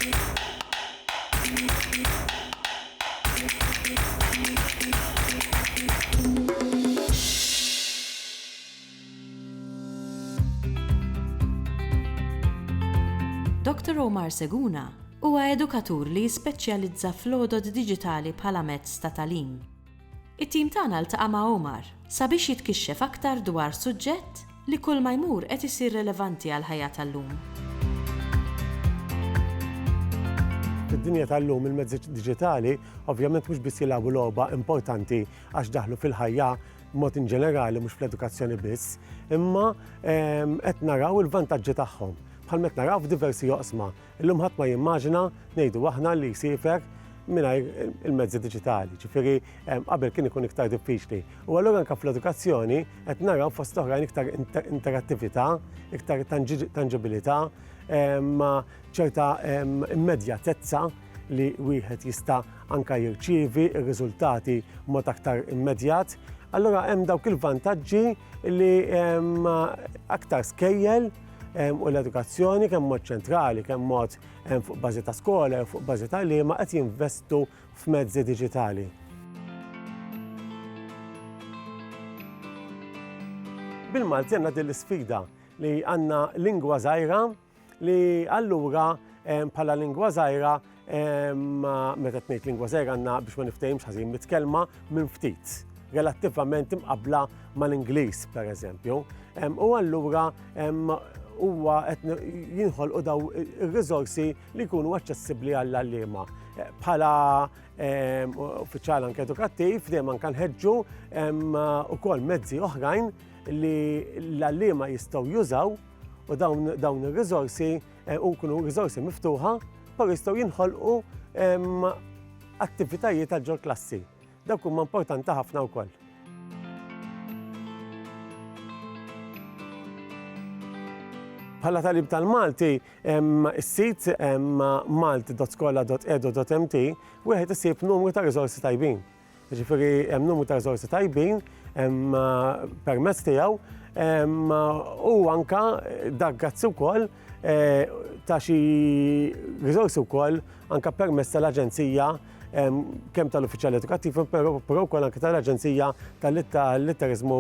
Dr. Omar Seguna huwa edukatur li jispeċjalizza fl-għodod diġitali bħala mezz ta' tagħlim. It-tim tagħna ltaqa' ma' Omar sabiex jitkixxef aktar dwar suġġett li kull ma jmur qed isir relevanti għal ħajja tal-lum. Fid-dinja tal-lum il-mezzi diġitali ovvjament mhux biss jilagħbu logħba importanti għax daħlu fil-ħajja b'mod inġenerali mhux fl-edukazzjoni biss, imma qed naraw il-vantaġġi tagħhom. Bħalmet naraw f'diversi joqsma. Illum ħadd ma jimmaġina ngħidu aħna li jsifer mingħajr il-mezzi diġitali. Ġifieri qabel kien ikun iktar diffiċli. U allura anke fl-edukazzjoni qed naraw fost oħrajn iktar interattività, iktar tangibilità, ċerta immedjatezza li wieħed jista' anke jirċievi r-riżultati b'mod aktar immedjat. Allura hemm dawk il-vantaġġi li aktar skejjel u l-edukazzjoni kemm mod ċentrali, kemm mod fuq bażi ta' skola u fuq bażi ta' liema qed jinvestu f'mezzi diġitali. Bil-Malti għandna din l-isfida li għandna lingwa żgħira li allura bħala lingwa żgħira meta ngħid lingwa żgħira għandna biex ma niftehimx ħażin mitkellma minn ftit relattivament imqabbla mal-Ingliż pereżempju. U allura huwa qed jinħolqu daw ir-riżorsi li jkunu aċċessibbli għall-għalliema. Bħala uffiċjal anke edukattiv dejjem anke nħeġġu ukoll mezzi oħrajn li l-għalliema jistgħu jużaw u dawn ir-riżorsi nkunu riżorsi miftuħa però jistgħu jinħolqu attivitajiet għal ġol klassi. Dawk huma importanti ħafna wkoll. Bħala talib tal-Malti, is-sit malti.skola.edu.mt wieħed isib numru ta' riżorsi tajbin. Jiġifieri hemm numru ta' riżorsi tajbin permezz tiegħu u anke dak grazzi wkoll ta' xi riżorsi wkoll anke permezz tal-Aġenzija kemm tal-Uffiċjal Edukattiv però wkoll anke tal-Aġenzija tal-Litterizmu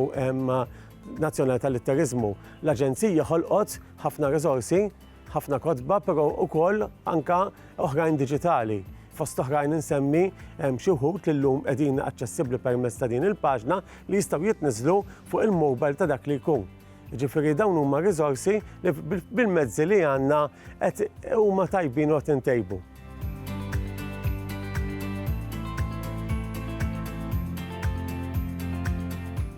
Nazzjonali tal-Litterizmu. L-Aġenzija ħolqot ħafna riżorsi, ħafna kotba, però wkoll anke oħrajn diġitali. Fost oħrajn insemmi xi wħud li llum qegħdin aċċessibbli permezz ta' din il-paġna li jistgħu jitniżlu fuq il-mowbile ta' dak li jkun. Jiġifieri dawn huma riżorsi li bil-mezzi li għandna qed huma tajbin u qed intejbu.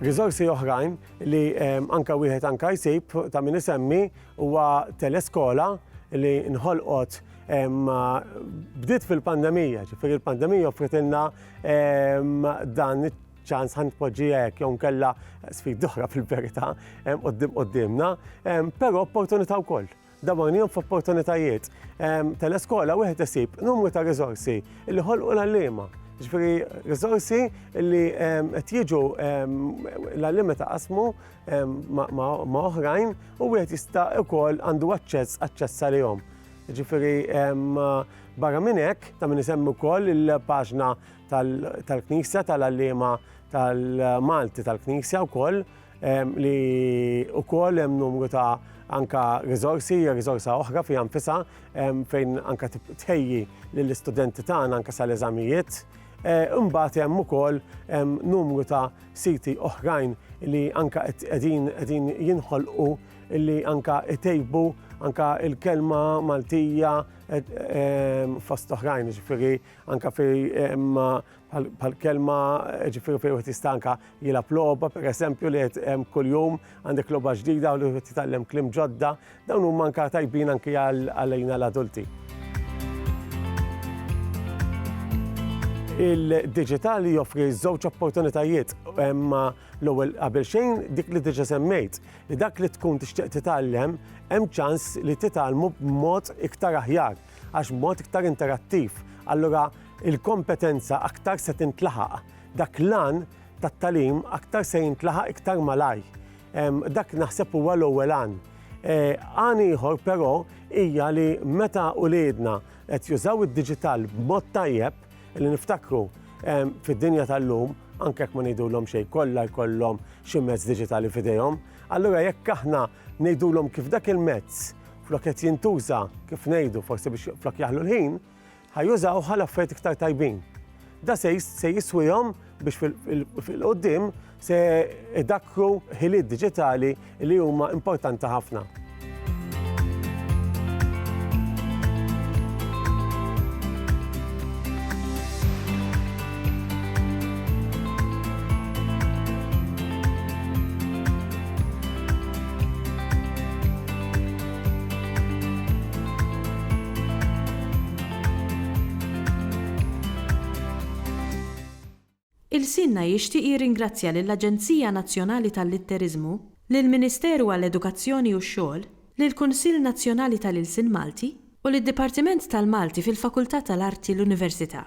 Riżorsi oħrajn li anke wieħed anke jsib ta' min isemmi huwa teleskola li nħolqot bdiet fil-pandemija, ġifieri il-pandemija offritilna dan iċ-ċans ħanpoġġi hekk jew nkella sfid oħra fil-verità qudiemna, però opportunità wkoll. Dawnihom f'opportunitajiet. Teleskola wieħed isib numru ta' riżorsi li ħolqu l-għalliema. Ġifieri riżorsi li qed jiġu l-għalliema taqasmu ma' oħrajn u wieħed jista' wkoll għandu aċċess għalihom. Ġifieri barra minn hekk ta' min isemmi wkoll il-paġna tal-Knisja tal-għalliema tal-Malti tal-Knisja wkoll li wkoll hemm numru ta' anke riżorsi oħra fiha nfisha fejn anke tħejji lill-istudenti tagħna anke sal-eżamijiet. Imbagħad hemm ukoll numru ta' siti oħrajn li anke qegħdin jinħolqu li anke itejbu anke il-kelma Maltija fost oħrajn, ġifieri anke bħal-kelma ġifieri fejn wieħed jista' anke jilgħab logħba pereżempju li kuljum għandek logħba ġdida u li wieħed jitgħallem kliem ġodda, dawn huma anke tajbin anke għalina l-adulti. Il-diġitali joffri żewġ opportunitajiet l-ewwel qabel xejn dik li diġà semmejt li dak li tkun tixtieq titgħallem hemm ċans li titgħallmu b'mod iktar aħjar għax b'mod iktar interattiv. Allura il-kompetenza aktar se tintlaħaq. Dak l-għan tat-tagħlim aktar se jintlaħaq iktar malaj. Dak naħseb huwa l-ewwel għan. Għan ieħor però hija li meta uliedna qed jużaw id-diġital b'mod tajjeb li niftakru fid-dinja tal-lum anke jekk ma ngħidulhom xejn kollha jkollhom xi mezz diġitali f'idejhom, allura jekk aħna ngħidulhom kif dak il-mezz flok qed jintuża kif ngħidu forsi biex flok jaħlu l-ħin, ħajjużaw ħala affarijiet iktar tajbin. Da se jiswihom biex fil-qoddim se idakru ħiliet diġitali li huma importanti ħafna. Il-Sinna jixtieq jirringrazzja lill-Aġenzija Nazzjonali tal-Litterizmu, lill-Ministeru għall-Edukazzjoni u x-Xogħol, lill-Kunsill Nazzjonali tal-Ilsien Malti u lid-Dipartiment tal-Malti fil-Fakultà tal-Arti l-Università.